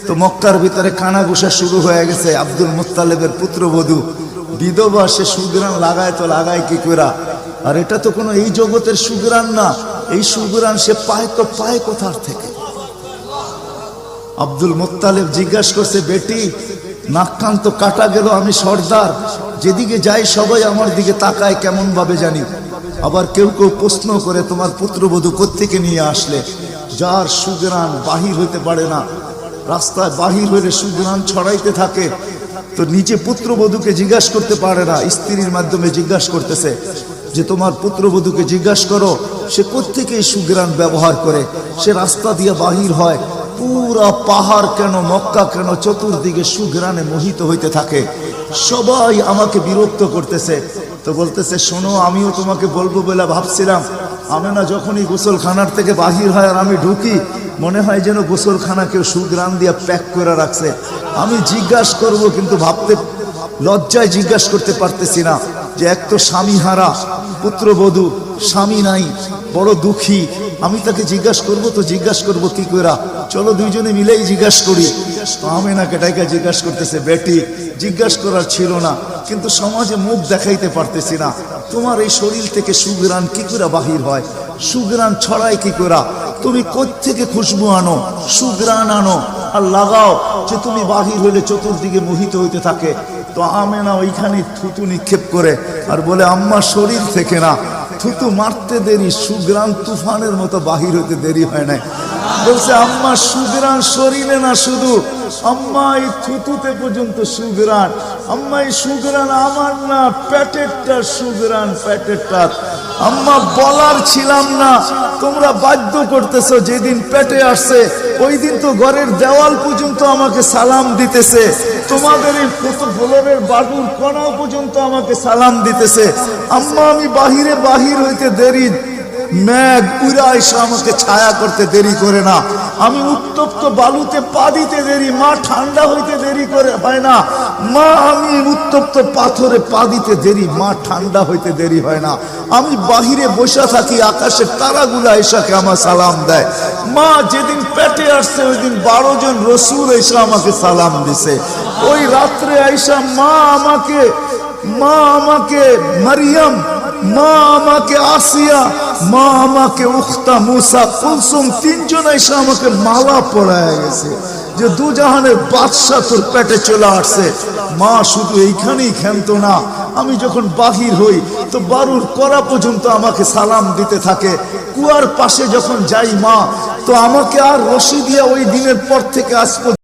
তো মক্কার ভিতরে কানাঘুষা শুরু হয়ে গেছে। আব্দুল মুত্তালিবের পুত্রবধূ বিধবা, সে সুগ্রাণ লাগায় তো লাগায় কি করে? আর এটা তো কোনো এই জগতের সুগ্রাণ না, এই সুগ্রাণ সে পায় তো পায় কোথার থেকে? আব্দুল মুত্তালিব জিজ্ঞাসা করছে, বেটি নাক কান তো কাটা গেল, আমি সর্দার, যেদিকে যাই সবাই আমার দিকে তাকায় কেমন ভাবে জানি। আবার কেউ কেউ প্রশ্ন করে, তোমার পুত্রবধূ কোত্থেকে নিয়ে আসলে? যার সুগ্রাণ বাহির হইতে পারে না, রাস্তায় বাহির হইলে সুগ্রাণ ছড়াইতে থাকে, তো নিজে পুত্রবধূকে জিজ্ঞাসা করতে পারে না, স্ত্রীর মাধ্যমে জিজ্ঞাসা করতেছে যে তোমার পুত্রবধূকে জিজ্ঞাসা করো সে কোত্থেকে এই সুগ্রাণ ব্যবহার করে, সে রাস্তা দিয়ে বাহির হয়, পুরা পাহাড় কেন, মক্কা কেন, চতুর্দিকে সুগ্রাণে মোহিত হইতে থাকে। সবাই আমাকে বিরক্ত করতেছে। তো বলতেছে, শোনো, আমিও তোমাকে বলবো বলে ভাবছিলাম। আমেনা যখনই গোসলখানার থেকে বাহির হয় আর আমি ঢুকি, মনে হয় যেন গোসলখানা কেউ সুগ্রাণ দিয়ে প্যাক করে রাখছে। আমি জিজ্ঞাসা করব, কিন্তু ভাবতে লজ্জায় জিজ্ঞাসা করতে পারতেছি না, যে এক তো স্বামী হারা পুত্রবধূ, স্বামী নাই, বড় দুঃখী, আমি তাকে জিজ্ঞাসা করব, তো জিজ্ঞাসা করব কি করে? চলো দুইজনে মিলেই জিজ্ঞাসা করি। আমেনাকে ডাইকা জিজ্ঞাসা করতেছে, বেটি জিজ্ঞাসা করার ছিল না, কিন্তু সমাজে মুখ দেখাইতে পারতেছি না, তোমার এই শরীর থেকে সুগ্রাণ কি করে বাহির হয়? সুগ্রাণ ছড়ায় কি করে? তুমি কোত্থেকে খুশবু আনো, সুগ্রাণ আনো আর লাগাও, যে তুমি বাহির হইলে চতুর্দিকে মোহিত হইতে থাকে। তো আমেনা ওইখানে থুতু নিক্ষেপ করে আর বলে, আম্মা শরীর থেকে না, থুতু মারতে দেরি, সুগ্রাণ তুফানের মতো বাহির হইতে দেরি হয় নাই। বলছে, আম্মা সুগ্রাণ শরীরে না, শুধু আম্মা এই থুতুতে পর্যন্ত সুগ্রাণ। আম্মা এই সুগ্রাণ আমার না, পেটেরটা সুগ্রাণ, পেটেরটা। আম্মা বলার ছিলাম না, তোমরা বাধ্য করতেছো। যেদিন পেটে আসছে ওই দিন তো ঘরের দেওয়াল পর্যন্ত আমাকে সালাম দিতেছে, তোমাদের এই ফ্লোরের বাটুর কোণাও পর্যন্ত আমাকে সালাম দিতেছে। আম্মা আমি বাহির হইতে দেরি, মেঘ উড়া এসে আমাকে ছায়া করতে দেরি করে না, আমি উত্তপ্ত বালুতে পা দিতে দেরি, মা ঠান্ডা হইতে দেরি করে হয় না, মা আমি উত্তপ্ত পাথরে পা দিতে দেরি, মা ঠান্ডা হইতে দেরি হয় না, আমি বাহিরে বসে থাকি, আকাশের তারাগুলা এসাকে আমার সালাম দেয়। মা যেদিন পেটে আসছে ওই দিন 12 জন রসুল এসে আমাকে সালাম দিছে। ওই রাত্রে আইসা মা আমাকে মারিয়াম, মা আমাকে আসিয়া, মা আমাকে উখতা মুসা কুলসুম, 3 জন এসে আমাকে মালা পরায় গেছে, যে দুজাহানের বাদশা তোর পেটে চলে আসছে। মা শুধু এইখানেই ক্ষান্ত না, আমি যখন বাহির হই তো বারুর করা পর্যন্ত আমাকে সালাম দিতে থাকে। কুয়ার পাশে যখন যাই মা, তো আমাকে আর রশি দিয়া ওই দিনের পর থেকে আজ